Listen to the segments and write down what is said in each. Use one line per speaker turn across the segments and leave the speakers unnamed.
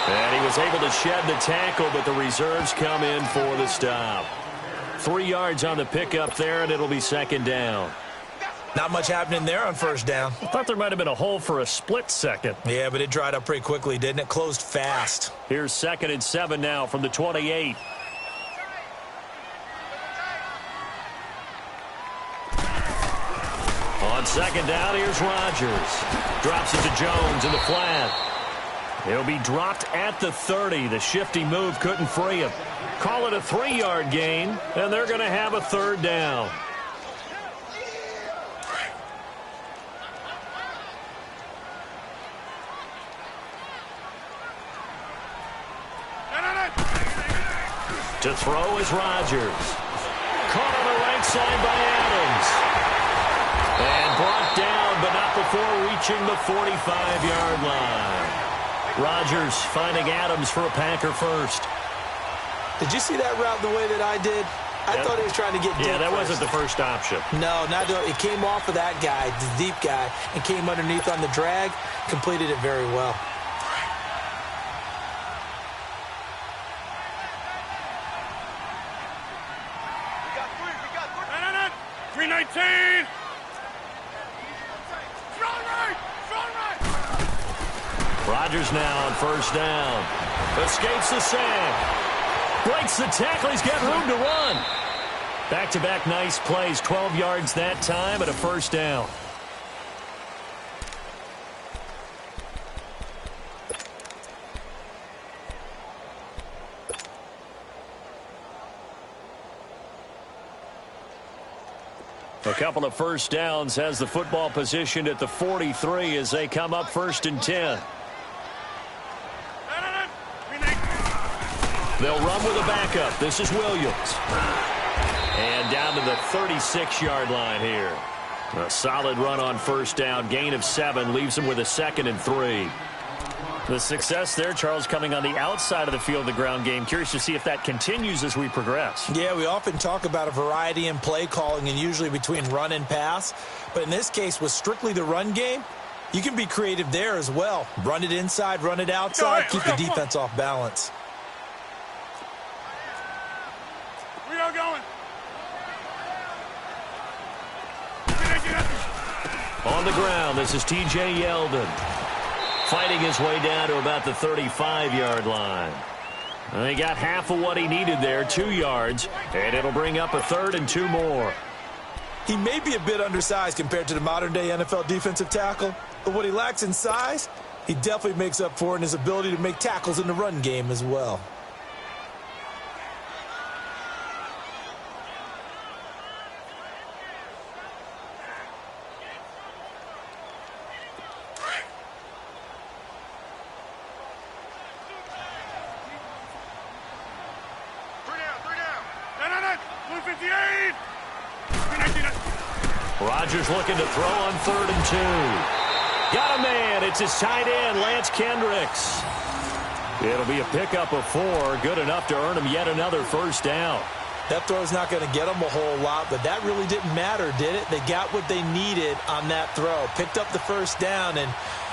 And he was able to shed the tackle, but the reserves come in for the stop. 3 yards on the pickup there, and it'll be second down.
Not much happening there on first down.
I thought there might have been a hole for a split second.
Yeah, but it dried up pretty quickly, didn't it? Closed fast.
Here's 2nd and 7 now from the 28. On 2nd down, here's Rodgers. Drops it to Jones in the flat. He'll be dropped at the 30. The shifty move couldn't free him. Call it a 3-yard gain, and they're going to have a 3rd down. To throw is Rodgers. Caught on the right side by Adams. And brought down, but not before reaching the 45-yard line. Rodgers finding Adams for a Packer first.
Did you see that route the way that I did? I thought he was trying to get deep.
Yeah, that
first.
wasn't the first option.
No, not it came off of that guy, the deep guy, and came underneath on the drag. Completed it very well.
Rodgers now on first down. Escapes the sack. Breaks the tackle. He's got room to run. Back-to-back nice plays. 12 yards that time and a first down. A couple of first downs has the football positioned at the 43 as they come up 1st and 10. They'll run with a backup. This is Williams. And down to the 36-yard line here. A solid run on first down. Gain of 7 leaves them with a 2nd and 3.
The success there, Charles, coming on the outside of the field of the ground game. Curious to see if that continues as we progress.
Yeah, we often talk about a variety in play calling and usually between run and pass. But in this case, with strictly the run game, you can be creative there as well. Run it inside, run it outside, keep the defense off balance.
On the ground, this is T.J. Yeldon. Fighting his way down to about the 35-yard line. And he got half of what he needed there, 2 yards, and it'll bring up a 3rd and 2 more.
He may be a bit undersized compared to the modern-day NFL defensive tackle, but what he lacks in size, he definitely makes up for in his ability to make tackles in the run game as well.
Rodgers looking to throw on 3rd and 2. Got a man. It's his tight end, Lance Kendricks. It'll be a pickup of 4. Good enough to earn him yet another first down.
That throw's not going to get them a whole lot, but that really didn't matter, did it? They got what they needed on that throw. Picked up the first down, and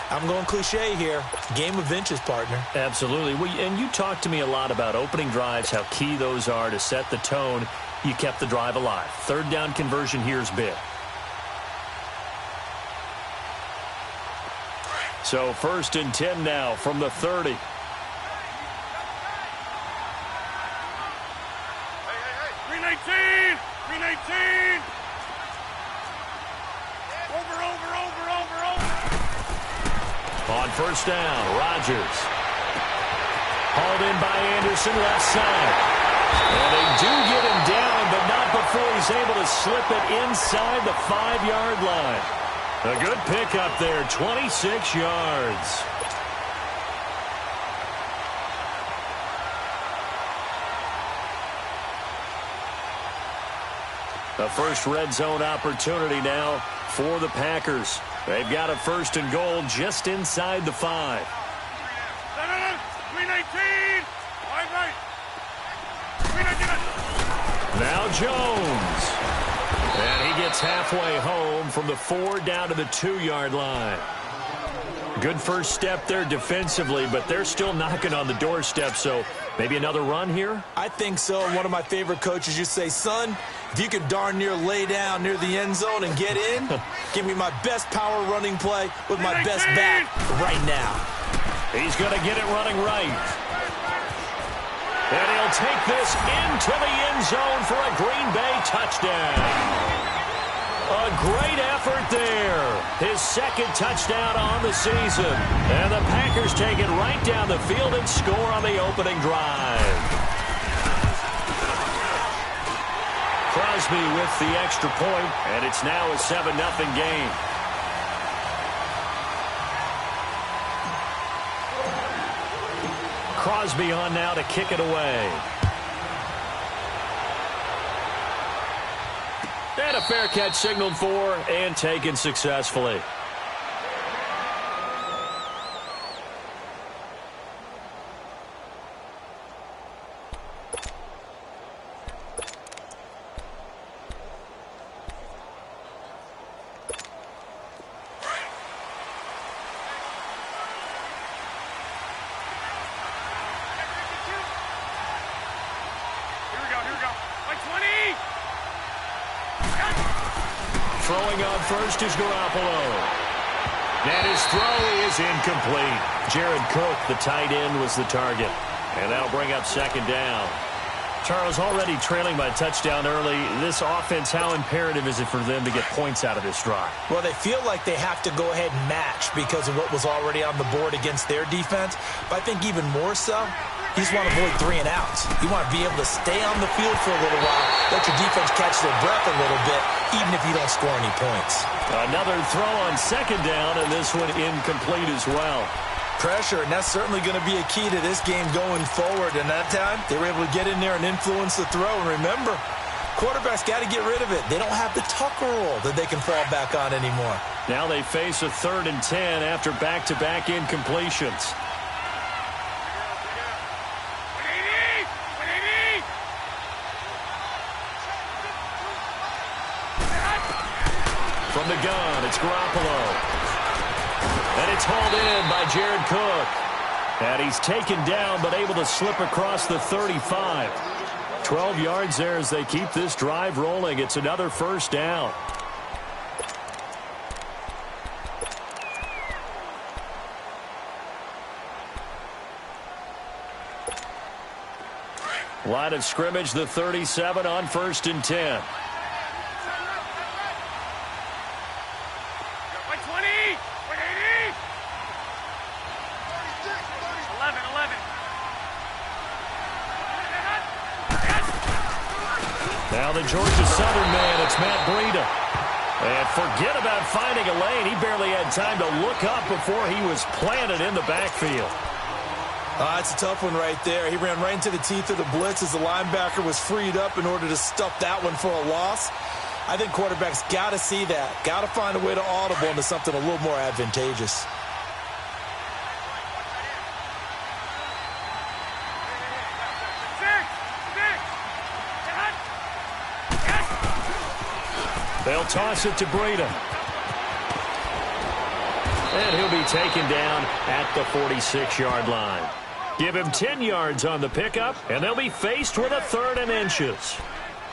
I'm going cliche here. Game of inches, partner.
Absolutely. Well, and you talked to me a lot about opening drives, how key those are to set the tone. You kept the drive alive. 3rd down conversion here is big. So 1st and 10 now from the 30. On first down, Rodgers. Hauled in by Anderson, left side. And they do get him down, but not before he's able to slip it inside the 5-yard line. A good pickup there, 26 yards. A first red zone opportunity now for the Packers. They've got a 1st and goal just inside the 5. Now Jones. And he gets halfway home from the 4 down to the 2-yard line.
Good first step there defensively, but they're still knocking on the doorstep, so maybe another run here?
I think so. One of my favorite coaches used to say, son, if you can darn near lay down near the end zone and get in, give me my best power running play with my best back right now.
He's going to get it running right. And he'll take this into the end zone for a Green Bay touchdown. A great effort there. His second touchdown on the season. And the Packers take it right down the field and score on the opening drive. Crosby with the extra point, and it's now a 7-0 game. Crosby on now to kick it away. And a fair catch signaled for and taken successfully. Throwing on first is Garoppolo. And his throw is incomplete. Jared Cook, the tight end, was the target. And that'll bring up second down. Charles, already trailing by a touchdown early. This offense, how imperative is it for them to get points out of this drive?
Well, they feel like they have to go ahead and match because of what was already on the board against their defense. But I think even more so, you just want to avoid 3 and outs. You want to be able to stay on the field for a little while, let your defense catch their breath a little bit, even if you don't score any points.
Another throw on second down, and this one incomplete as well.
Pressure, and that's certainly going to be a key to this game going forward. And that time, they were able to get in there and influence the throw. And remember, quarterbacks got to get rid of it. They don't have the Tucker rule that they can fall back on anymore.
Now they face a 3rd and 10 after back-to-back incompletions. From the gun, it's Garoppolo. And it's hauled in by Jared Cook. And he's taken down but able to slip across the 35. 12 yards there as they keep this drive rolling. It's another first down. Line of scrimmage, the 37 on 1st and 10. Now the Georgia Southern man, it's Matt Breida. And forget about finding a lane. He barely had time to look up before he was planted in the backfield.
It's a tough one right there. He ran right into the teeth of the blitz as the linebacker was freed up in order to stuff that one for a loss. I think quarterbacks got to see that. Got to find a way to audible into something a little more advantageous.
They'll toss it to Breida. And he'll be taken down at the 46-yard line. Give him 10 yards on the pickup, and they'll be faced with a 3rd and inches.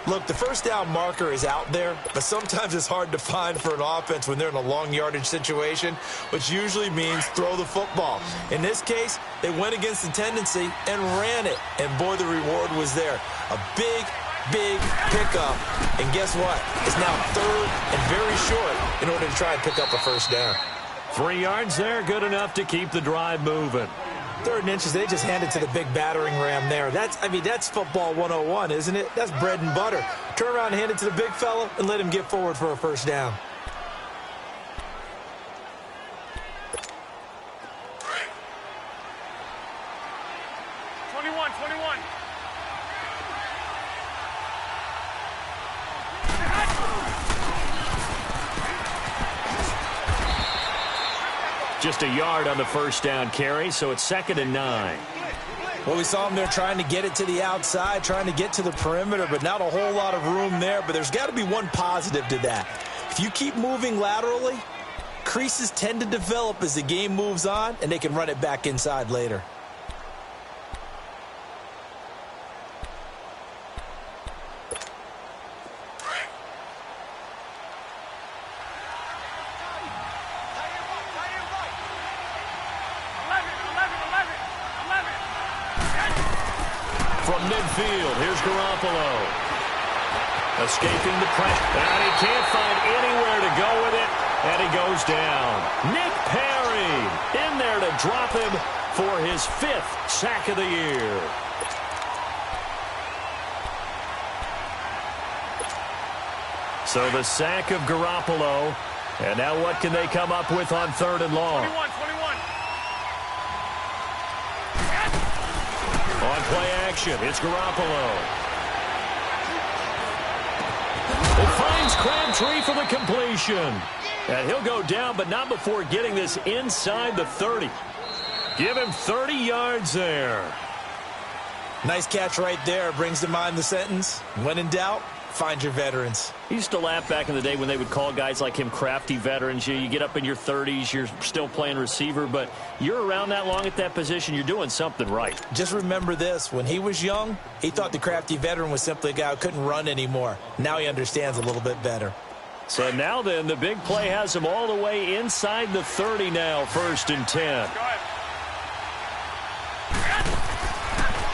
Look, the first down marker is out there, but sometimes it's hard to find for an offense when they're in a long yardage situation, which usually means throw the football. In this case, they went against the tendency and ran it, and boy, the reward was there. A big pickup, and guess what? It's now 3rd and very short in order to try and pick up a first down.
3 yards there, good enough to keep the drive moving.
3rd and inches, they just handed to the big battering ram there. That's football 101, isn't it? That's bread and butter. Turn around and hand it to the big fella and let him get forward for a first down.
Just a yard on the first down carry, so it's 2nd and 9.
Well, we saw him there trying to get it to the outside, trying to get to the perimeter, but not a whole lot of room there. But there's got to be one positive to that. If you keep moving laterally, creases tend to develop as the game moves on, and they can run it back inside later.
From midfield, here's Garoppolo. Escaping the pressure, and he can't find anywhere to go with it, and he goes down. Nick Perry in there to drop him for his 5th sack of the year. So the sack of Garoppolo, and now what can they come up with on 3rd and long?
21.
On play action, it's Garoppolo. It finds Crabtree for the completion. And he'll go down, but not before getting this inside the 30. Give him 30 yards there.
Nice catch right there. Brings to mind the sentence, when in doubt, find your veterans.
He used to laugh back in the day when they would call guys like him crafty veterans. You get up in your 30s, you're still playing receiver, but you're around that long at that position, you're doing something right.
Just remember this. When he was young, he thought the crafty veteran was simply a guy who couldn't run anymore. Now he understands a little bit better.
So now then, the big play has him all the way inside the 30 now, 1st and 10.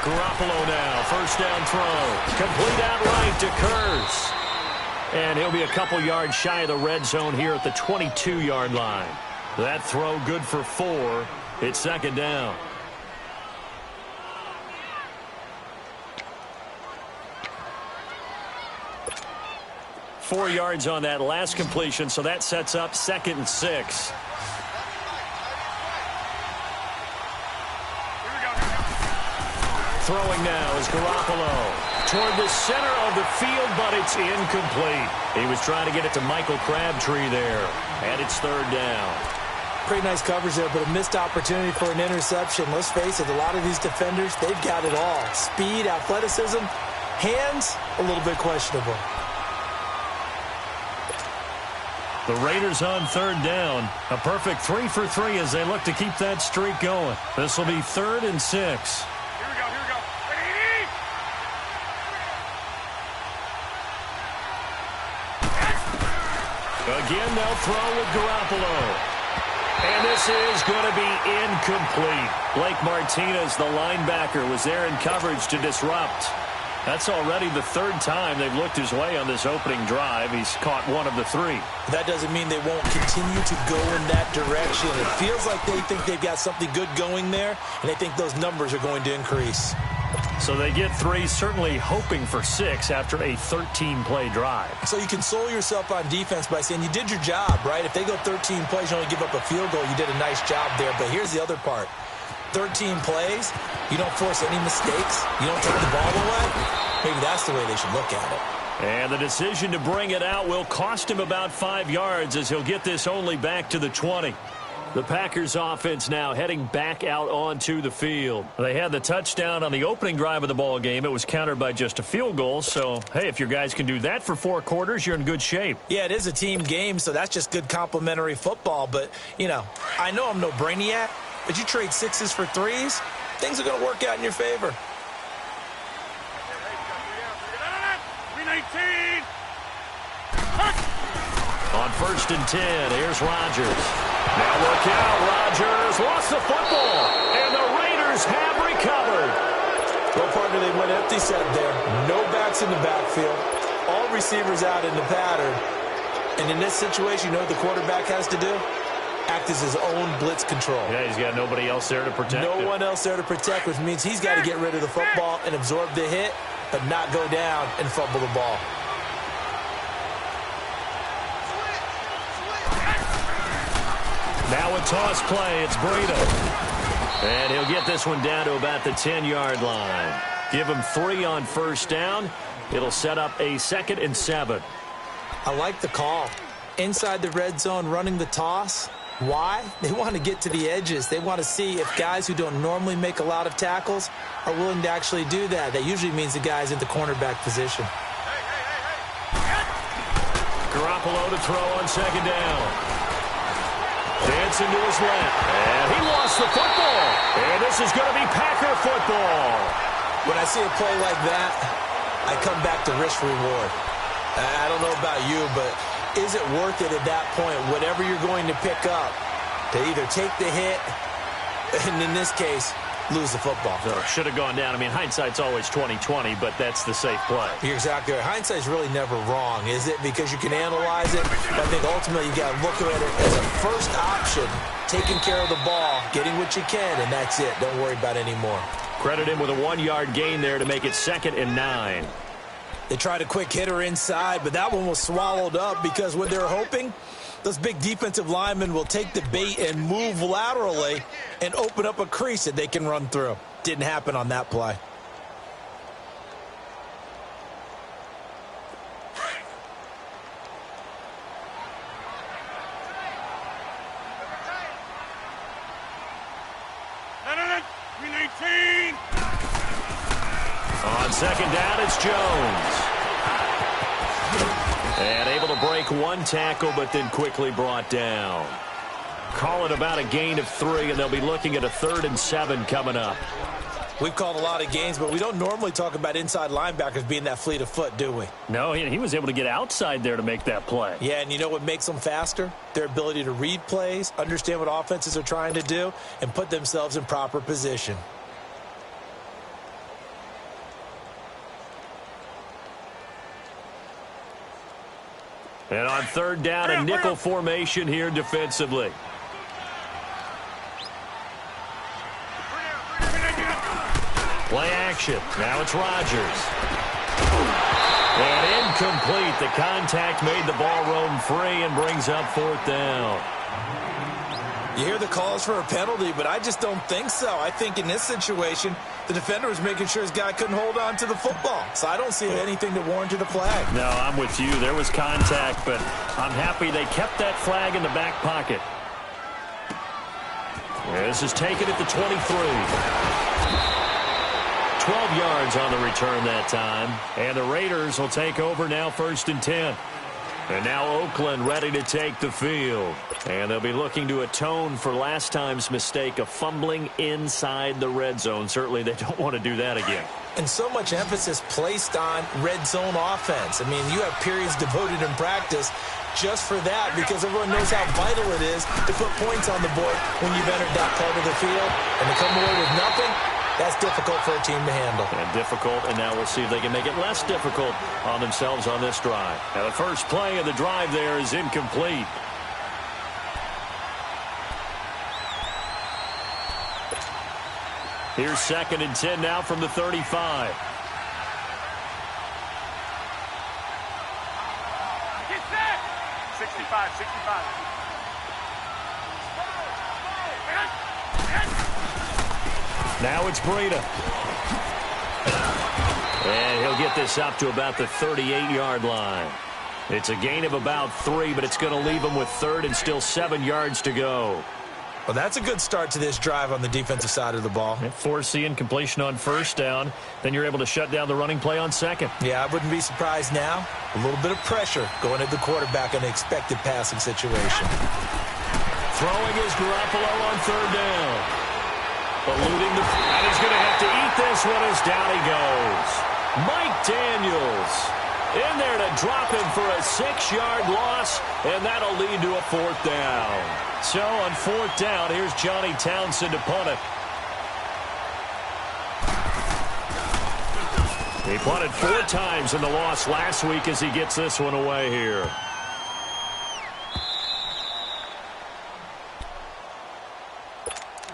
Garoppolo now, 1st down throw. Complete outright to Kurz. And he'll be a couple yards shy of the red zone here at the 22-yard line. That throw good for 4. It's 2nd down. Four yards on that last completion, so that sets up 2nd and 6. Throwing now is Garoppolo toward the center of the field, but it's incomplete. He was trying to get it to Michael Crabtree there, and it's 3rd down.
Pretty nice coverage there, but a missed opportunity for an interception. Let's face it, a lot of these defenders, they've got it all. Speed, athleticism, hands, a little bit questionable.
The Raiders on 3rd down. A perfect 3 for 3 as they look to keep that streak going. This will be 3rd and 6. Again, they'll throw with Garoppolo. And this is going to be incomplete. Blake Martinez, the linebacker, was there in coverage to disrupt. That's already the 3rd time they've looked his way on this opening drive. He's caught 1 of the 3.
That doesn't mean they won't continue to go in that direction. It feels like they think they've got something good going there, and they think those numbers are going to increase.
So they get 3, certainly hoping for 6 after a 13-play drive.
So you console yourself on defense by saying you did your job, right? If they go 13 plays, you only give up a field goal, you did a nice job there. But here's the other part. 13 plays, you don't force any mistakes, you don't take the ball away. Maybe that's the way they should look at it.
And the decision to bring it out will cost him about 5 yards as he'll get this only back to the 20. The Packers offense now heading back out onto the field. They had the touchdown on the opening drive of the ball game. It was countered by just a field goal. So, hey, if your guys can do that for 4 quarters, you're in good shape.
Yeah, it is a team game, so that's just good complimentary football. But, you know, I know I'm no brainiac, but you trade 6s for 3s, things are going to work out in your favor.
319.
On 1st and 10, here's Rodgers. Now look out, Rodgers lost the football, and the Raiders have recovered.
Well, partner, they went empty set there. No backs in the backfield. All receivers out in the pattern. And in this situation, you know what the quarterback has to do? Act as his own blitz control.
Yeah, he's got nobody else there to protect him.
No one else there to protect, which means he's got to get rid of the football and absorb the hit, but not go down and fumble the ball.
Now a toss play, it's Breida. And he'll get this one down to about the 10-yard line. Give him 3 on 1st down. It'll set up a 2nd and 7.
I like the call. Inside the red zone, running the toss. Why? They want to get to the edges. They want to see if guys who don't normally make a lot of tackles are willing to actually do that. That usually means the guy's in the cornerback position.
Garoppolo to throw on 2nd down. Dancing to his left. And he lost the football. And this is going to be Packer football.
When I see a play like that, I come back to risk reward. I don't know about you, but is it worth it at that point, whatever you're going to pick up, to either take the hit, and in this case, lose the football?
So should have gone down. I mean, hindsight's always 20/20, but that's the safe play.
You're exactly right. Hindsight's really never wrong, is it? Because you can analyze it, but I think ultimately you got to look at it as a first option, taking care of the ball, getting what you can, and that's it. Don't worry about it anymore.
Credit him with a 1-yard gain there to make it 2nd and 9.
They tried a quick hitter inside, but that one was swallowed up because what they're hoping, those big defensive linemen will take the bait and move laterally and open up a crease that they can run through. Didn't happen on that play.
On 2nd down, it's Jones. And able to break one tackle, but then quickly brought down. Call it about a gain of 3, and they'll be looking at a 3rd and 7 coming up.
We've called a lot of games, but we don't normally talk about inside linebackers being that fleet of foot, do we?
No, he was able to get outside there to make that play.
Yeah, and you know what makes them faster? Their ability to read plays, understand what offenses are trying to do, and put themselves in proper position.
And on 3rd down, a nickel formation here defensively. Play action. Now it's Rodgers. And incomplete. The contact made the ball roam free and brings up 4th down.
You hear the calls for a penalty, but I just don't think so. I think in this situation, the defender was making sure his guy couldn't hold on to the football. So I don't see anything to warrant the flag.
No, I'm with you. There was contact, but I'm happy they kept that flag in the back pocket. This is taken at the 23. 12 yards on the return that time. And the Raiders will take over now 1st and 10. And now Oakland ready to take the field. And they'll be looking to atone for last time's mistake of fumbling inside the red zone. Certainly they don't want to do that again.
And so much emphasis placed on red zone offense. I mean, you have periods devoted in practice just for that because everyone knows how vital it is to put points on the board when you've entered that part of the field. And to come away with nothing, that's difficult for a team to handle.
And difficult, and now we'll see if they can make it less difficult on themselves on this drive. Now the first play of the drive there is incomplete. Here's 2nd and 10 now from the 35.
Get set! 65.
Now it's Breida. And he'll get this up to about the 38-yard line. It's a gain of about 3, but it's going to leave him with 3rd and still 7 yards to go.
Well, that's a good start to this drive on the defensive side of the ball.
Force the incompletion on 1st down. Then you're able to shut down the running play on 2nd.
Yeah, I wouldn't be surprised now. A little bit of pressure going at the quarterback in an expected passing situation.
Throwing is Garoppolo on 3rd down. Eluding the... And he's going to have to eat this one as down he goes. Mike Daniels in there to drop him for a 6-yard loss, and that'll lead to a 4th down. So on 4th down, here's Johnny Townsend to punt it. He punted 4 times in the loss last week as he gets this one away here.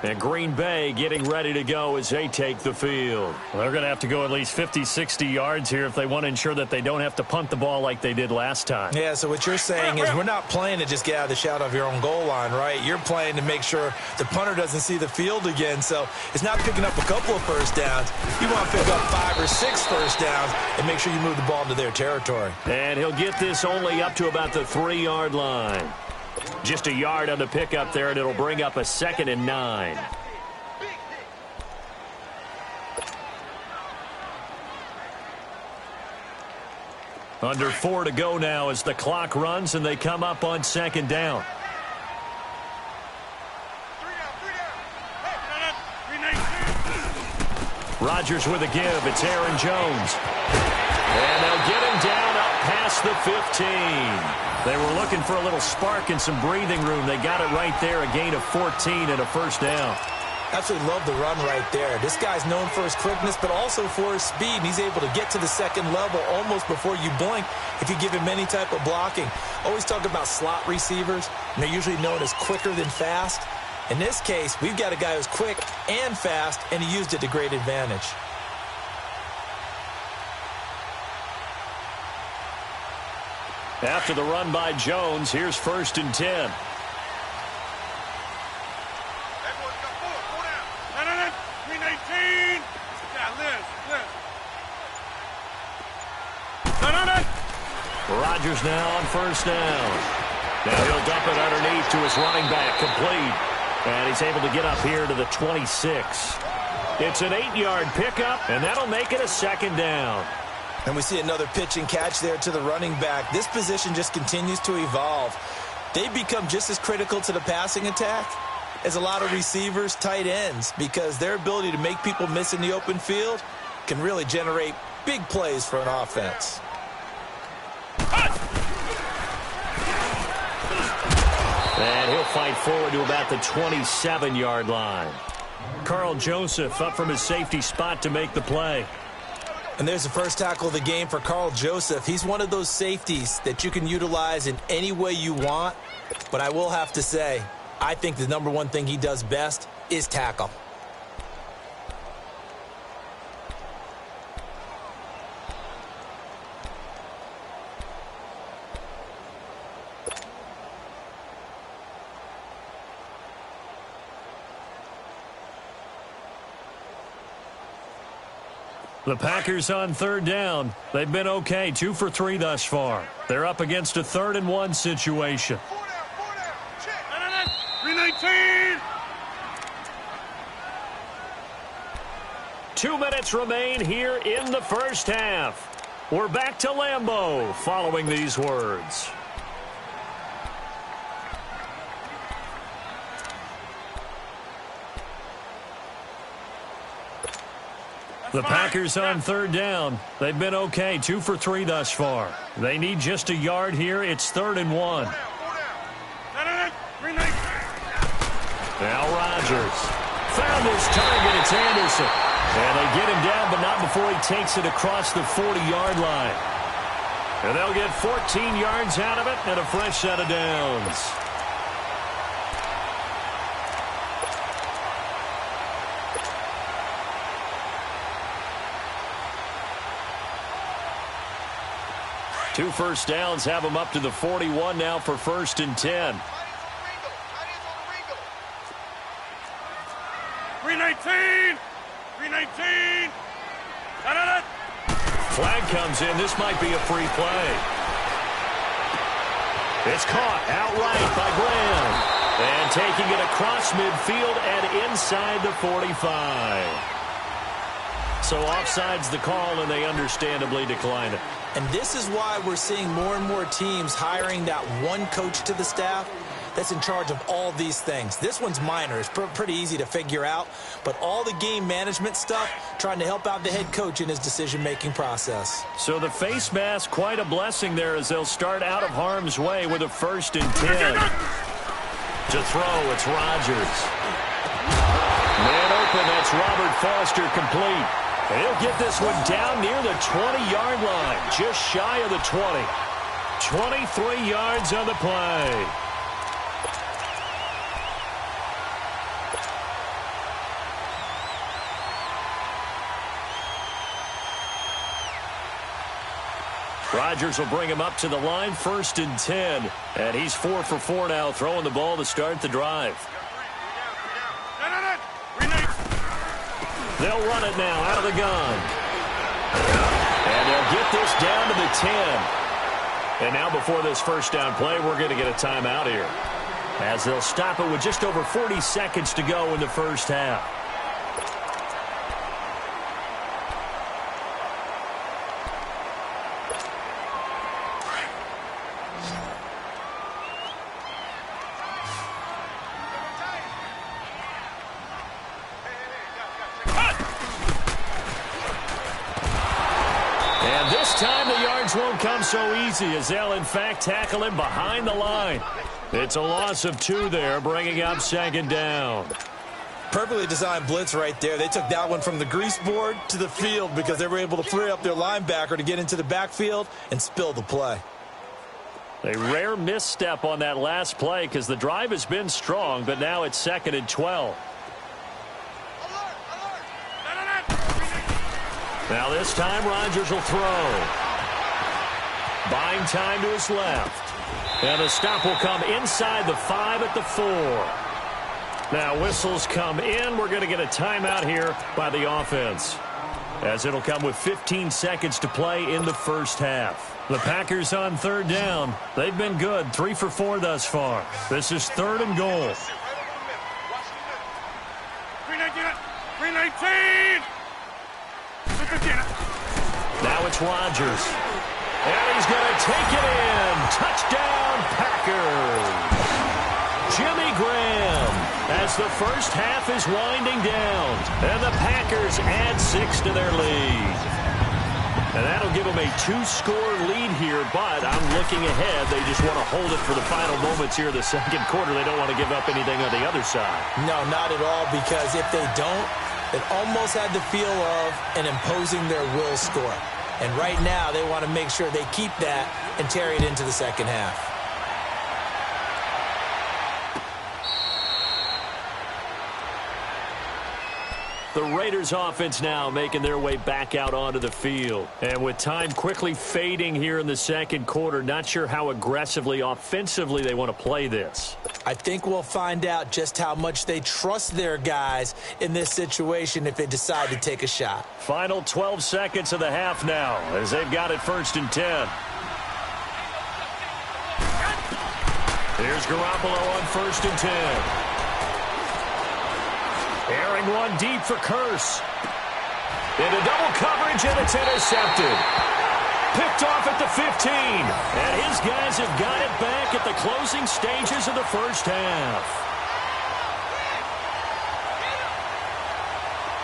And Green Bay getting ready to go as they take the field. Well, they're going to have to go at least 50, 60 yards here if they want to ensure that they don't have to punt the ball like they did last time.
Yeah, so what you're saying is we're not playing to just get out of the shadow of your own goal line, right? You're playing to make sure the punter doesn't see the field again. So it's not picking up a couple of first downs. You want to pick up 5 or 6 first downs and make sure you move the ball into their territory.
And he'll get this only up to about the 3-yard line. Just a yard on the pickup there, and it'll bring up a 2nd and 9. Under 4 to go now as the clock runs and they come up on 2nd down.
Rodgers with a give. It's Aaron Jones. And they'll get him down up past the 15. They were looking for a little spark and some breathing room. They got it right there, a gain of 14 and a first down.
Absolutely love the run right there. This guy's known for his quickness, but also for his speed. And he's able to get to the second level almost before you blink if you give him any type of blocking. Always talk about slot receivers, and they're usually known as quicker than fast. In this case, we've got a guy who's quick and fast, and he used it to great advantage.
After the run by Jones, here's 1st and 10. Rodgers now on 1st down. Now he'll dump it underneath to his running back, complete. And he's able to get up here to the 26. It's an 8-yard pickup, and that'll make it a 2nd down.
And we see another pitch and catch there to the running back. This position just continues to evolve. They've become just as critical to the passing attack as a lot of receivers, tight ends, because their ability to make people miss in the open field can really generate big plays for an offense.
And he'll fight forward to about the 27-yard line. Carl Joseph up from his safety spot to make the play.
And there's the first tackle of the game for Carl Joseph. He's one of those safeties that you can utilize in any way you want. But I will have to say, I think the number one thing he does best is tackle.
The Packers on 3rd down. They've been okay, 2 for 3 thus far. They're up against a 3rd and 1 situation.
319.
2 minutes remain here in the first half. We're back to Lambeau following these words. The Packers on 3rd down. They've been okay, 2 for 3 thus far. They need just a yard here. It's 3rd and 1. Now Rodgers found his target. It's Anderson. And they get him down, but not before he takes it across the 40-yard line. And they'll get 14 yards out of it and a fresh set of downs. Two first downs have them up to the 41 now for 1st and 10.
319. 319.
Flag comes in. This might be a free play. It's caught outright by Graham. And taking it across midfield and inside the 45. So offside's the call, and they understandably decline it.
And this is why we're seeing more and more teams hiring that one coach to the staff that's in charge of all these things. This one's minor. It's pretty easy to figure out. But all the game management stuff, trying to help out the head coach in his decision-making process.
So the face mask, quite a blessing there as they'll start out of harm's way with a 1st and 10. To throw, it's Rodgers. Man open, that's Robert Foster, complete. He'll get this one down near the 20-yard line, just shy of the 20. 23 yards on the play. Rodgers will bring him up to the line, 1st and 10. And he's 4 for 4 now, throwing the ball to start the drive. They'll run it now out of the gun. And they'll get this down to the 10. And now before this first down play, we're going to get a timeout here, as they'll stop it with just over 40 seconds to go in the first half. this time the yards won't come so easy as they'll, in fact, tackle him behind the line. It's a loss of 2 there, bringing up second down.
Perfectly designed blitz right there. They took that one from the grease board to the field because they were able to free up their linebacker to get into the backfield and spill the play.
A rare misstep on that last play because the drive has been strong, but now it's 2nd and 12. Now this time Rodgers will throw. Buying time to his left. And the stop will come inside the 5 at the 4. Now whistles come in. We're going to get a timeout here by the offense, as it'll come with 15 seconds to play in the first half. The Packers on 3rd down. They've been good, 3 for 4 thus far. This is 3rd and goal.
319!
Now it's Rodgers. And he's going to take it in. Touchdown, Packers. Jimmy Graham, as the first half is winding down. And the Packers add 6 to their lead. And that'll give them a 2-score lead here, but I'm looking ahead. They just want to hold it for the final moments here in the second quarter. They don't want to give up anything on the other side.
No, not at all, because if they don't, it almost had the feel of an imposing their will score. And right now, they want to make sure they keep that and carry it into the second half.
The Raiders offense now making their way back out onto the field. And with time quickly fading here in the second quarter, not sure how aggressively, offensively they want to play this.
I think we'll find out just how much they trust their guys in this situation if they decide to take a shot.
Final 12 seconds of the half now as they've got it 1st and 10. Here's Garoppolo on 1st and 10. Airing one deep for Curse. Into double coverage, and it's intercepted. Picked off at the 15. And his guys have got it back at the closing stages of the first half.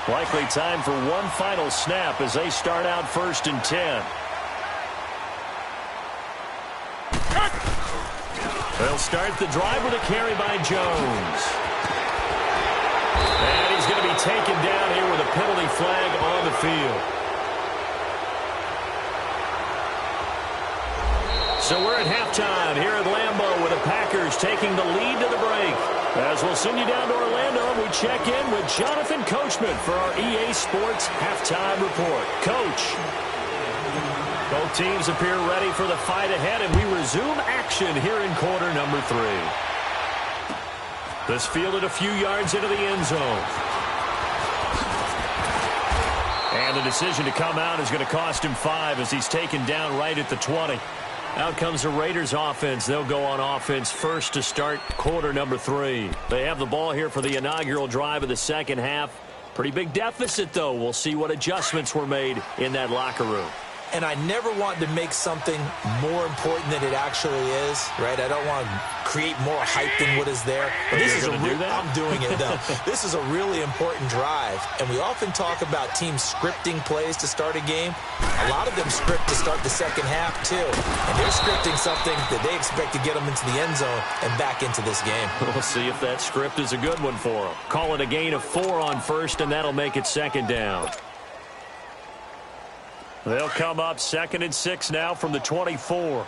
Likely time for one final snap as they start out 1st and 10. They'll start the drive with a carry by Jones. And he's going to be taken down here with a penalty flag on the field. So we're at halftime here at Lambeau with the Packers taking the lead to the break. As we'll send you down to Orlando, we check in with Jonathan Coachman for our EA Sports Halftime Report. Coach, both teams appear ready for the fight ahead, and we resume action here in quarter number 3. This fielded a few yards into the end zone. And the decision to come out is going to cost him 5 as he's taken down right at the 20. Out comes the Raiders offense. They'll go on offense first to start quarter number 3. They have the ball here for the inaugural drive of the second half. Pretty big deficit, though. We'll see what adjustments were made in that locker room.
And I never want to make something more important than it actually is, right? I don't want to create more hype than what is there. But this is I'm doing it, though. This is a really important drive. And we often talk about teams scripting plays to start a game. A lot of them script to start the second half, too. And they're scripting something that they expect to get them into the end zone and back into this game.
We'll see if that script is a good one for them. Call it a gain of 4 on first, and that'll make it second down. They'll come up 2nd and 6 now from the 24.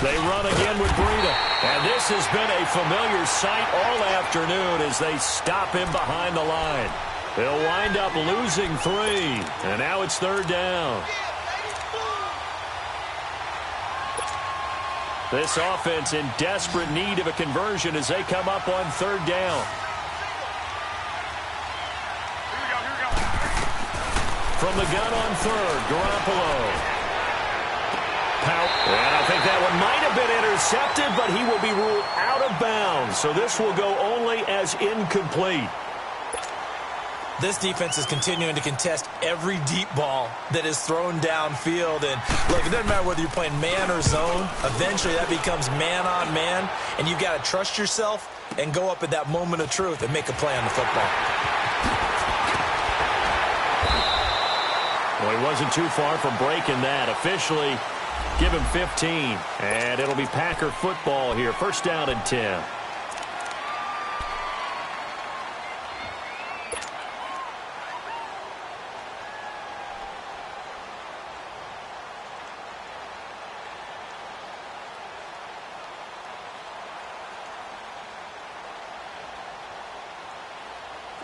They run again with Breida. And this has been a familiar sight all afternoon as they stop him behind the line. They'll wind up losing 3. And now it's 3rd down. This offense in desperate need of a conversion as they come up on 3rd down. From the gun on 3rd, Garoppolo. And I think that one might have been intercepted, but he will be ruled out of bounds. So this will go only as incomplete.
This defense is continuing to contest every deep ball that is thrown downfield. And look, it doesn't matter whether you're playing man or zone. Eventually that becomes man on man, and you've got to trust yourself and go up at that moment of truth and make a play on the football.
Well, he wasn't too far from breaking that. Officially, give him 15. And it'll be Packer football here. First down and 10.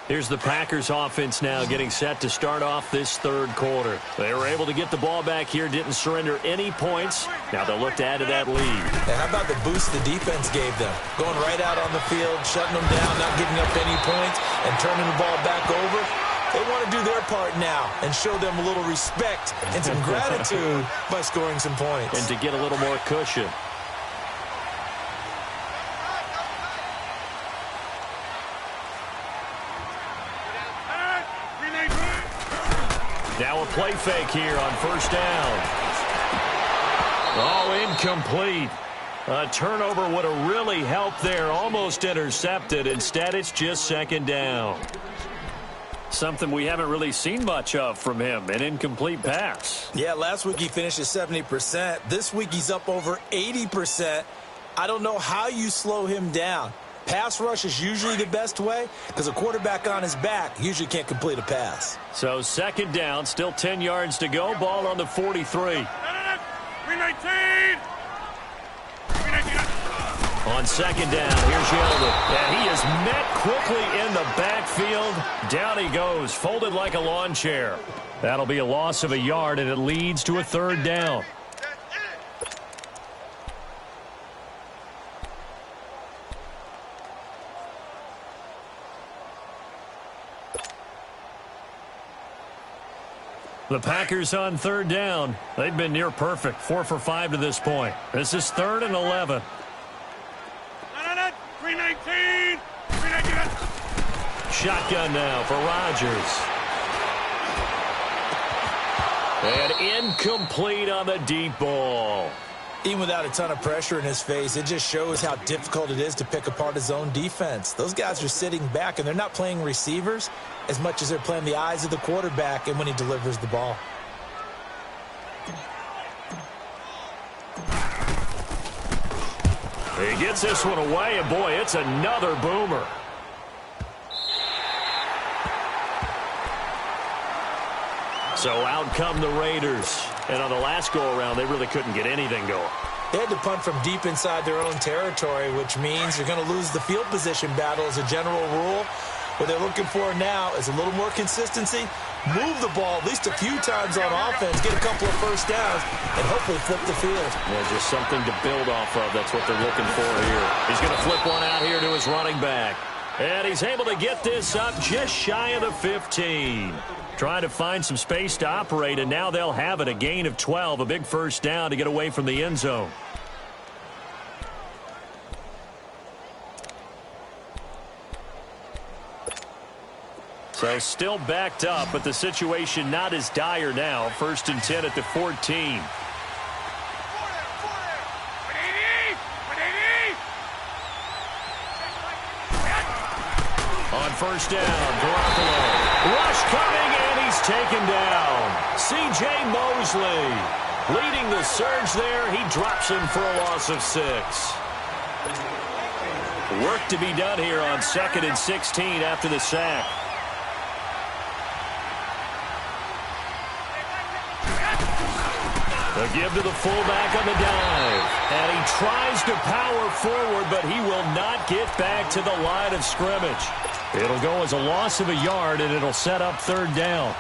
Here's the Packers offense now getting set to start off this third quarter. They were able to get the ball back here, didn't surrender any points. Now they'll look to add to that lead.
And how about the boost the defense gave them? Going right out on the field, shutting them down, not giving up any points, and turning the ball back over. They want to do their part now and show them a little respect and some gratitude by scoring some points.
And to get a little more cushion. Now a play fake here on first down. Oh, incomplete. A turnover would have really helped there. Almost intercepted. Instead, it's just second down. Something we haven't really seen much of from him. An incomplete pass.
Yeah, last week he finished at 70%. This week he's up over 80%. I don't know how you slow him down. Pass rush is usually the best way because a quarterback on his back usually can't complete a pass.
So second down, still 10 yards to go. Ball on the 43.
319! 319!
On second down, here's Yeldon. And he is met quickly in the backfield. Down he goes, folded like a lawn chair. That'll be a loss of a yard, and it leads to a third down. The Packers on third down. They've been near perfect, 4 for 5 to this point. This is 3rd and 11.
319! 319!
Shotgun now for Rodgers. And incomplete on the deep ball.
Even without a ton of pressure in his face, it just shows how difficult it is to pick apart his own defense. Those guys are sitting back, and they're not playing receivers as much as they're playing the eyes of the quarterback and when he delivers the ball.
He gets this one away, and boy, it's another boomer. So out come the Raiders. And on the last go-around, they really couldn't get anything going.
They had to punt from deep inside their own territory, which means you're going to lose the field position battle as a general rule. What they're looking for now is a little more consistency, move the ball at least a few times on offense, get a couple of first downs, and hopefully flip the field.
Yeah, just something to build off of. That's what they're looking for here. He's going to flip one out here to his running back. And he's able to get this up just shy of the 15. Trying to find some space to operate, and now they'll have it. A gain of 12, a big first down to get away from the end zone. So still backed up, but the situation not as dire now. 1st and 10 at the 14. On first down, Garoppolo. Rush coming, and he's taken down. C.J. Mosley leading the surge there. He drops him for a loss of 6. Work to be done here on 2nd and 16 after the sack. A give to the fullback on the dive. And he tries to power forward, but he will not get back to the line of scrimmage. It'll go as a loss of a yard, and it'll set up 3rd down.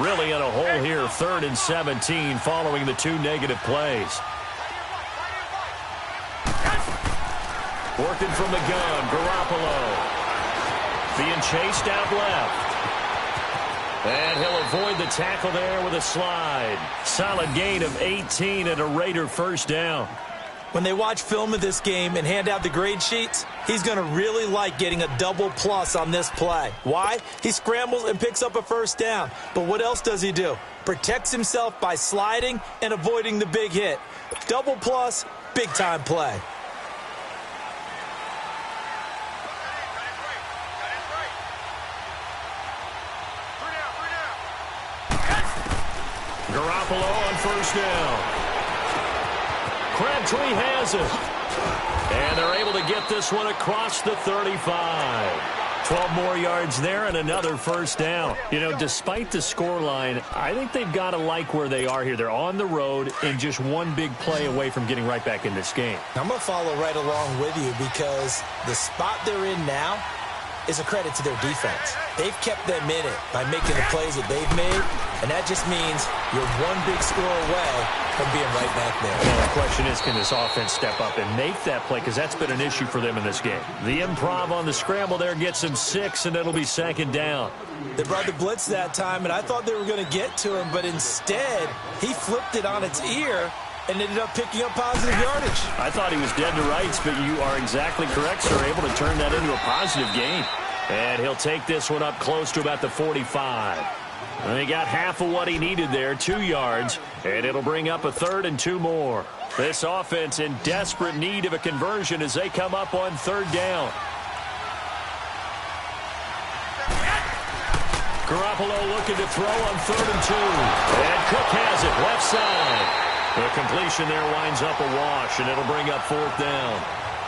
Really in a hole here, 3rd and 17 following the 2 negative plays. Working from the gun, Garoppolo. Being chased out left. And he'll avoid the tackle there with a slide. Solid gain of 18 and a Raider first down.
When they watch film of this game and hand out the grade sheets, he's going to really like getting a double plus on this play. Why? He scrambles and picks up a first down. But what else does he do? Protects himself by sliding and avoiding the big hit. Double plus, big-time play.
Garoppolo on first down. Crabtree has it. And they're able to get this one across the 35. 12 more yards there and another first down. You know, despite the scoreline, I think they've got to like where they are here. They're on the road and just one big play away from getting right back in this game.
I'm going to follow right along with you because the spot they're in now is a credit to their defense. They've kept them in it by making the plays that they've made, and that just means you're one big score away from being right back there.
Well, the question is, can this offense step up and make that play? Because that's been an issue for them in this game. The improv on the scramble there gets them 6, and it'll be second down.
They brought the blitz that time, and I thought they were going to get to him, but instead, he flipped it on its ear and ended up picking up positive yardage.
I thought he was dead to rights, but you are exactly correct, sir. Able to turn that into a positive gain. And he'll take this one up close to about the 45. And he got half of what he needed there, 2 yards, and it'll bring up a 3rd and 2 more. This offense in desperate need of a conversion as they come up on 3rd down. Garoppolo looking to throw on 3rd and 2. And Cook has it, left side. The completion there winds up a wash, and it'll bring up 4th down.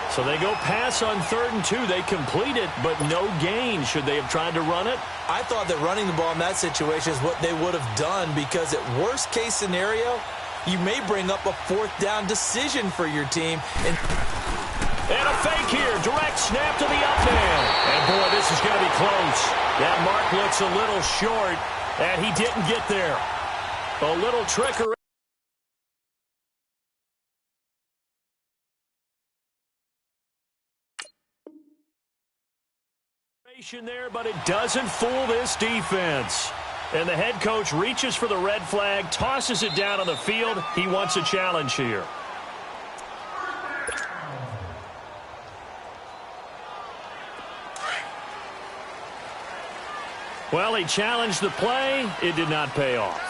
So they go pass on 3rd and 2. They complete it, but no gain. Should they have tried to run it?
I thought that running the ball in that situation is what they would have done because at worst case scenario, you may bring up a 4th down decision for your team. And
a fake here. Direct snap to the up man. And, boy, this is going to be close. That mark looks a little short, and he didn't get there. A little trickery. There, but it doesn't fool this defense. And the head coach reaches for the red flag, tosses it down on the field. He wants a challenge here. Well, he challenged the play. It did not pay off.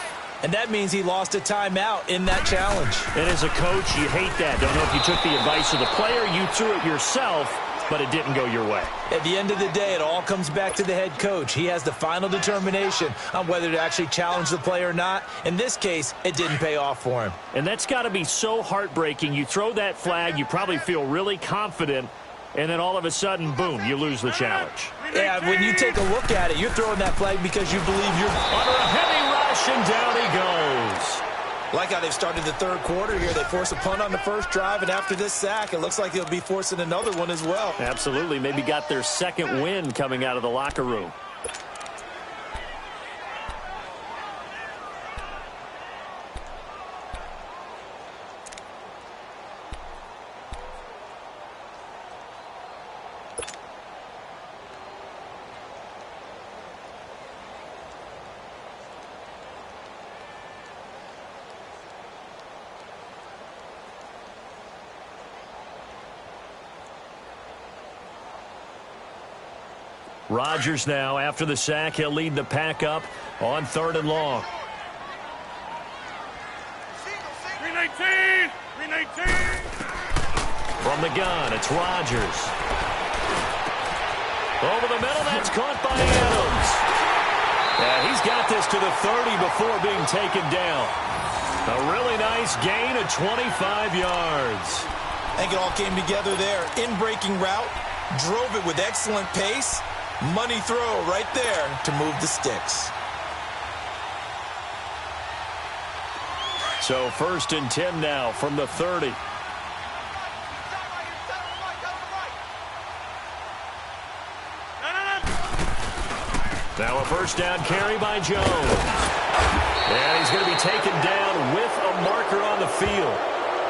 And that means he lost a timeout in that challenge.
And as a coach, you hate that. Don't know if you took the advice of the player, you threw it yourself, but it didn't go your way.
At the end of the day, it all comes back to the head coach. He has the final determination on whether to actually challenge the play or not. In this case, it didn't pay off for him.
And that's got to be so heartbreaking. You throw that flag, you probably feel really confident, and then all of a sudden, boom, you lose the challenge.
Yeah, when you take a look at it, you're throwing that flag because you believe you're
under a heavy rush, and down he goes.
Like how they've started the 3rd quarter here. They force a punt on the first drive, and after this sack, it looks like they'll be forcing another one as well.
Absolutely. Maybe got their 2nd win coming out of the locker room. Rodgers now, after the sack, he'll lead the pack up on 3rd and long.
319! 319!
From the gun, it's Rodgers. Over the middle, that's caught by Adams. Yeah, he's got this to the 30 before being taken down. A really nice gain of 25 yards.
I think it all came together there. In-breaking route, drove it with excellent pace. Money throw right there to move the sticks.
So 1st and 10 now from the 30. Now a first down carry by Jones. And he's going to be taken down with a marker on the field.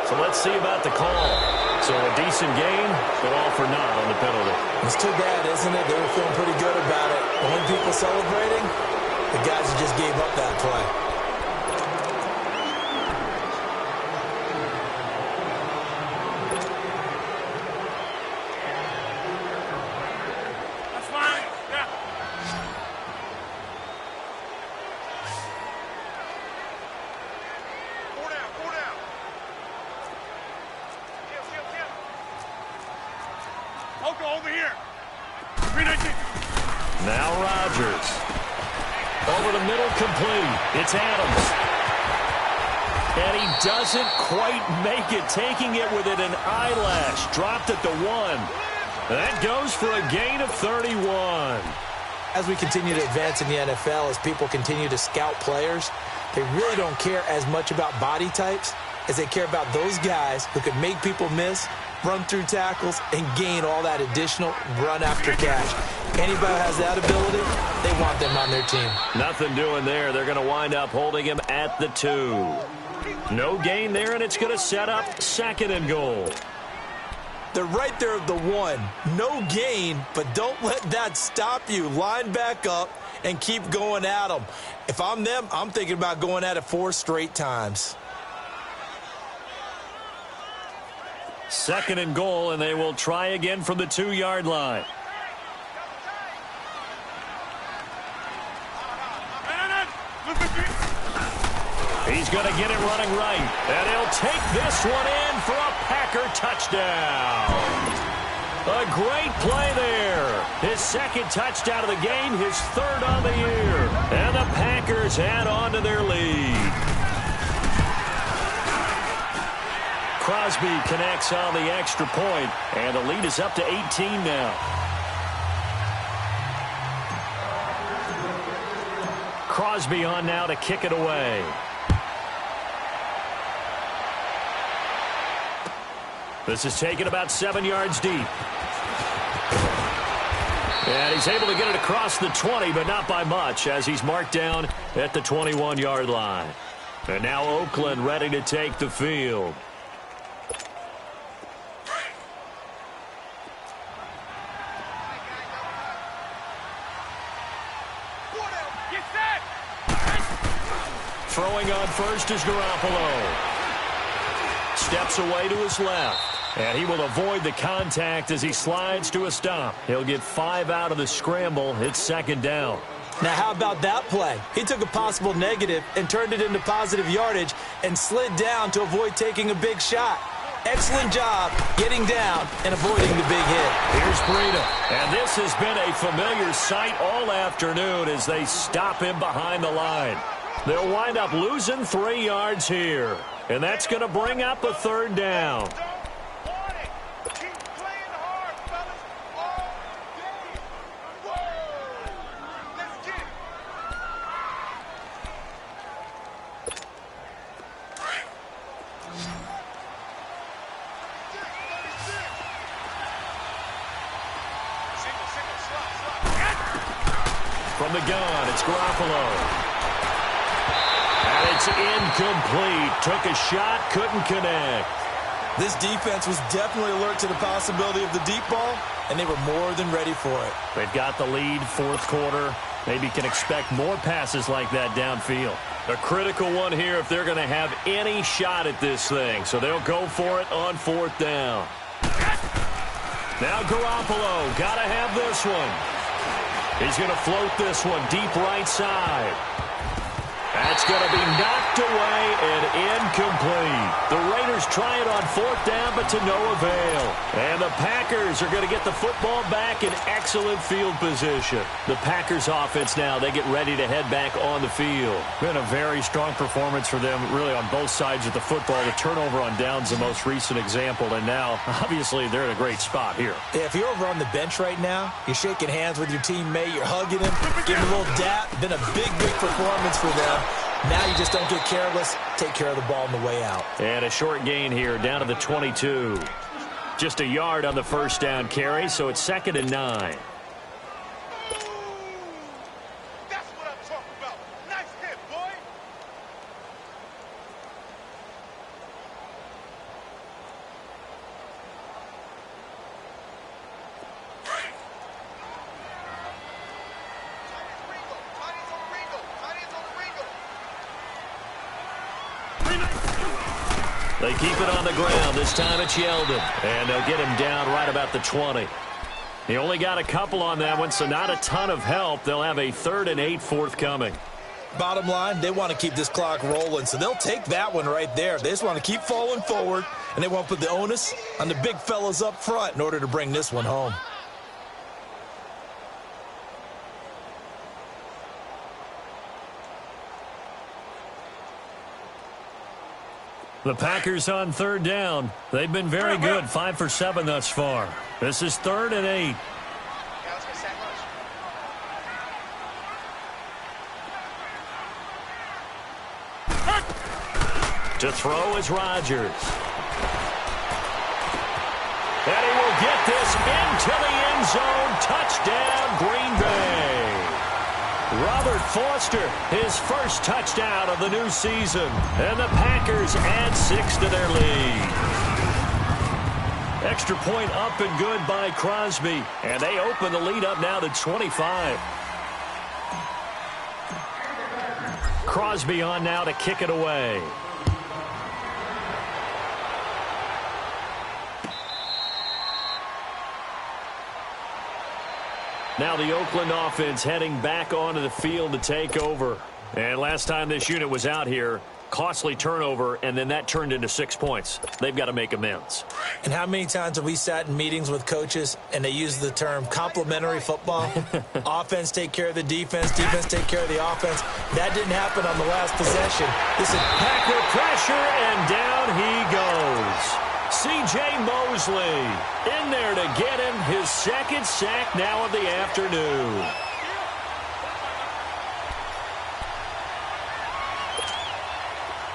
So let's see about the call. So a decent game, but all for naught on the penalty.
It's too bad, isn't it? They were feeling pretty good about it. Only people celebrating, The guys who just gave up that play.
That's fine. Yeah. Four down, four down. Kill. Oko, over here. 319.
Now Rodgers. Over the middle, complete. It's Adams. And he doesn't quite make it, taking it within an eyelash. Dropped at the 1. That goes for a gain of 31.
As we continue to advance in the NFL, as people continue to scout players, they really don't care as much about body types as they care about those guys who can make people miss, run through tackles, and gain all that additional run after catch. Anybody who has that ability, they want them on their team.
Nothing doing there. They're going to wind up holding him at the 2. No gain there, and it's going to set up 2nd and goal.
They're right there at the 1. No gain, but don't let that stop you. Line back up and keep going at them. If I'm them, I'm thinking about going at it 4 straight times.
2nd and goal, and they will try again from the 2-yard line. He's going to get it running right, and he'll take this one in for a Packer touchdown. A great play there. His 2nd touchdown of the game, his 3rd on the year. And the Packers add on to their lead. Crosby connects on the extra point, and the lead is up to 18 now. Crosby on now to kick it away. This is taken about 7 yards deep. And he's able to get it across the 20, but not by much, as he's marked down at the 21-yard line. And now Oakland ready to take the field. Throwing on first is Garoppolo. Steps away to his left. And he will avoid the contact as he slides to a stop. He'll get 5 out of the scramble. It's 2nd down.
Now, how about that play? He took a possible negative and turned it into positive yardage and slid down to avoid taking a big shot. Excellent job getting down and avoiding the big hit.
Here's Breida. And this has been a familiar sight all afternoon as they stop him behind the line. They'll wind up losing 3 yards here. And that's going to bring up a 3rd down. From the gun, it's Garoppolo. And it's incomplete. Took a shot, couldn't connect.
This defense was definitely alert to the possibility of the deep ball, and they were more than ready for it.
They've got the lead, 4th quarter. Maybe can expect more passes like that downfield. A critical one here if they're going to have any shot at this thing. So they'll go for it on 4th down. Now Garoppolo, got to have this one. He's going to float this one deep right side. That's going to be knocked away and incomplete. The Raiders try it on 4th down, but to no avail. And the Packers are going to get the football back in excellent field position. The Packers offense now, they get ready to head back on the field. Been a very strong performance for them, really on both sides of the football. The turnover on downs, the most recent example. And now, obviously, they're in a great spot here.
Yeah, if you're over on the bench right now, you're shaking hands with your teammate, you're hugging him, giving him a little dap. Been a big, big performance for them. Now you just don't get careless. Take care of the ball on the way out.
And a short gain here down to the 22. Just a yard on the 1st down carry, so it's 2nd and 9.
That's what I'm talking about. Nice hit, boy. Tony's on Ringo.
They keep it on the ground. This time it's Yeldon. And they'll get him down right about the 20. He only got a couple on that one, so not a ton of help. They'll have a 3rd and 8 forthcoming.
Bottom line, they want to keep this clock rolling, so they'll take that one right there. They just want to keep falling forward, and they want to put the onus on the big fellas up front in order to bring this one home.
The Packers on 3rd down. They've been very good, 5 for 7 thus far. This is 3rd and 8. To throw is Rodgers. And he will get this into the end zone. Touchdown, Green Bay. Robert Foster, his first touchdown of the new season. And the Packers add 6 to their lead. Extra point up and good by Crosby. And they open the lead up now to 25. Crosby on now to kick it away. Now the Oakland offense heading back onto the field to take over. And last time this unit was out here, costly turnover, and then that turned into 6 points. They've got to make amends.
And how many times have we sat in meetings with coaches and they use the term complementary football? Offense take care of the defense, defense take care of the offense. That didn't happen on the last possession. This is
Packer pressure, and down he goes. C.J. Mosley in there to get him his 2nd sack now of the afternoon.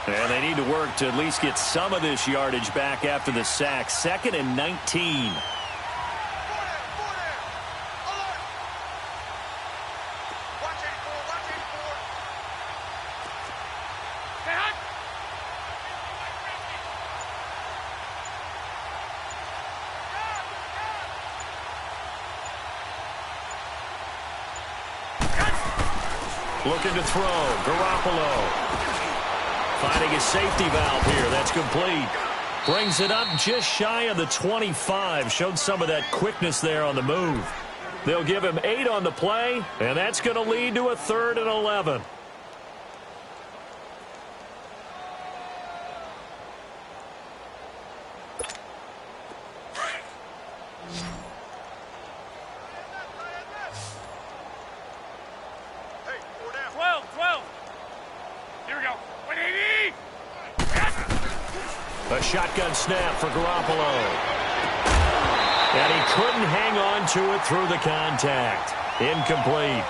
And they need to work to at least get some of this yardage back after the sack. 2nd and 19. Looking to throw. Garoppolo. Finding a safety valve here. That's complete. Brings it up just shy of the 25. Showed some of that quickness there on the move. They'll give him 8 on the play, and that's going to lead to a 3rd and 11. A shotgun snap for Garoppolo. And he couldn't hang on to it through the contact. Incomplete.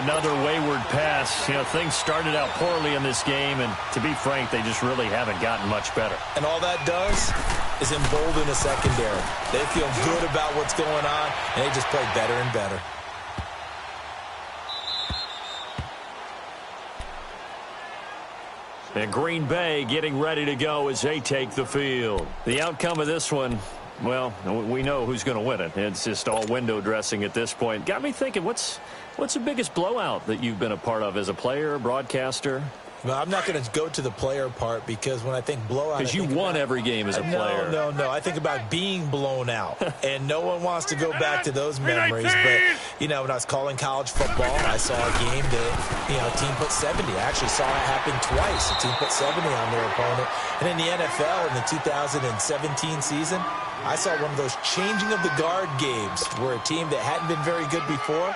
Another wayward pass. You know, things started out poorly in this game, and to be frank, they just really haven't gotten much better.
And all that does is embolden the secondary. They feel good about what's going on, and they just play better and better.
And Green Bay getting ready to go as they take the field. The outcome of this one, well, we know who's going to win it. It's just all window dressing at this point. Got me thinking, what's the biggest blowout that you've been a part of as a player, broadcaster?
Well, I'm not going to go to the player part because when I think blowout...
Because you won every game as a player.
No. I think about being blown out. And no one wants to go back to those memories. But, you know, when I was calling college football, I saw a game that, you know, a team put 70. I actually saw it happen twice. A team put 70 on their opponent. And in the NFL, in the 2017 season, I saw one of those changing of the guard games where a team that hadn't been very good before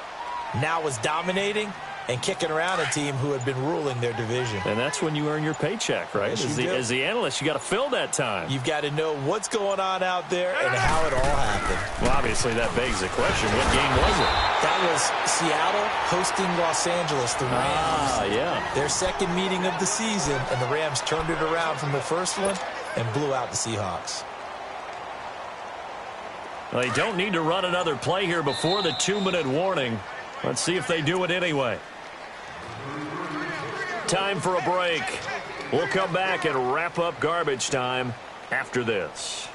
now was dominating and kicking around a team who had been ruling their division.
And that's when you earn your paycheck, right?
Yes,
as the analyst, you got to fill that time.
You've got to know what's going on out there and how it all happened.
Well, obviously, that begs the question, what game was it?
That was Seattle hosting Los Angeles, the Rams.
Yeah.
Their second meeting of the season, and the Rams turned it around from the first one and blew out the Seahawks.
Well, they don't need to run another play here before the 2-minute warning. Let's see if they do it anyway. Time for a break. We'll come back and wrap up garbage time after this.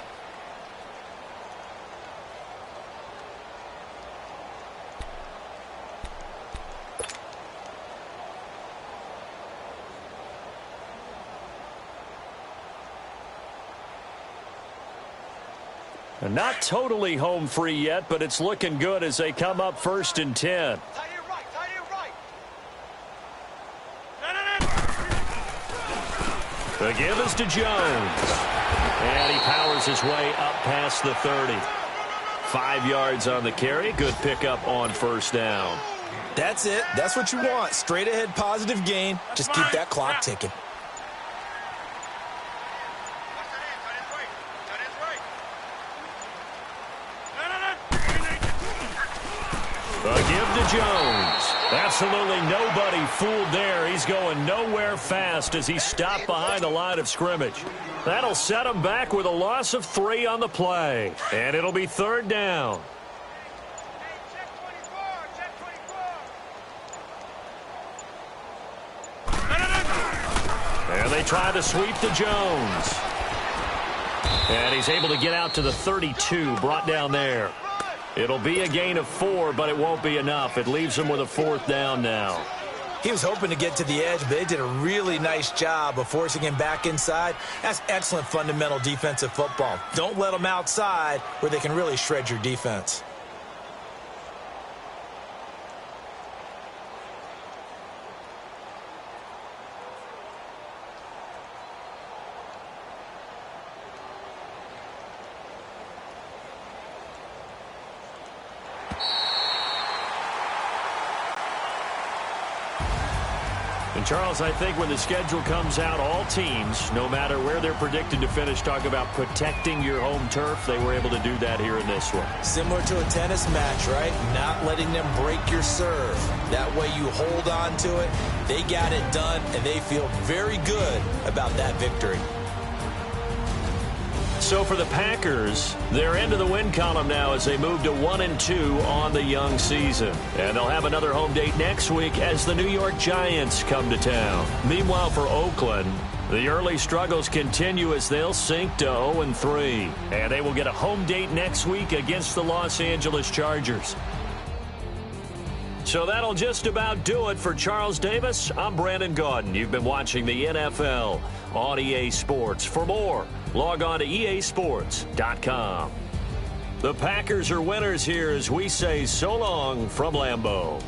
Not totally home free yet, but it's looking good as they come up 1st and 10.
Tie it right, tie it right.
The give is to Jones. And he powers his way up past the 30. 5 yards on the carry. Good pickup on 1st down.
That's it. That's what you want. Straight ahead positive gain. Just keep that clock ticking.
The give to Jones. Absolutely nobody fooled there. He's going nowhere fast as he stopped behind the line of scrimmage. That'll set him back with a loss of 3 on the play. And it'll be 3rd down. And they try to sweep to Jones. And he's able to get out to the 32, brought down there. It'll be a gain of 4, but it won't be enough. It leaves him with a 4th down now.
He was hoping to get to the edge, but they did a really nice job of forcing him back inside. That's excellent fundamental defensive football. Don't let them outside where they can really shred your defense.
And, Charles, I think when the schedule comes out, all teams, no matter where they're predicted to finish, talk about protecting your home turf. They were able to do that here in this one.
Similar to a tennis match, right? Not letting them break your serve. That way you hold on to it. They got it done, and they feel very good about that victory.
So for the Packers, they're into the win column now as they move to 1-2 on the young season. And they'll have another home date next week as the New York Giants come to town. Meanwhile, for Oakland, the early struggles continue as they'll sink to 0-3. And they will get a home date next week against the Los Angeles Chargers. So that'll just about do it for Charles Davis. I'm Brandon Gaudin. You've been watching the NFL on EA Sports. For more, log on to easports.com. The Packers are winners here as we say so long from Lambeau.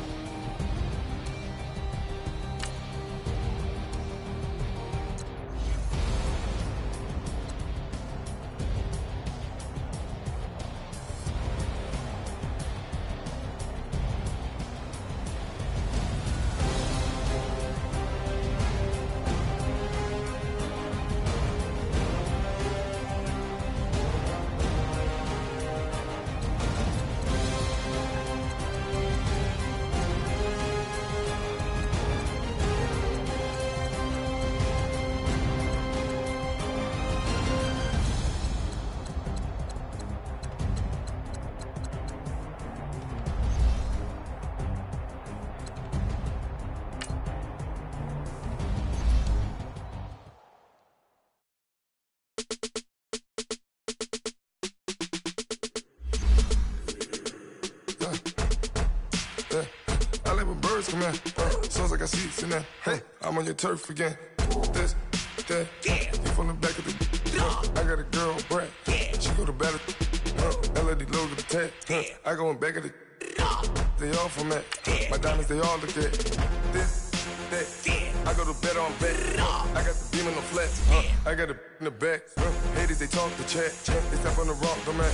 I like when birds come in. Sounds like I see it in there. Hey, I'm on your turf again. This, that, you from the back of the. I got a girl, Brad. She go to battle. LED logo the tag. I go in back of the. They all from that. My diamonds, they all look at. This, that. I go to bed on bed. I got the beam in the flats. I got it in the back. Haters, they talk the chat. They step on the rock, the man.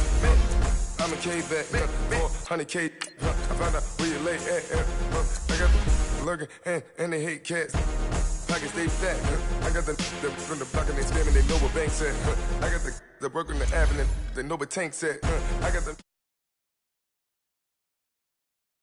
I'm a K-back, 400K. I found out where you lay at. I got the lurking and they hate cats. Pockets stay fat. I got the from the block and they scamming, they know what banks at. I got the work on the avenue, they know what tanks at. I got the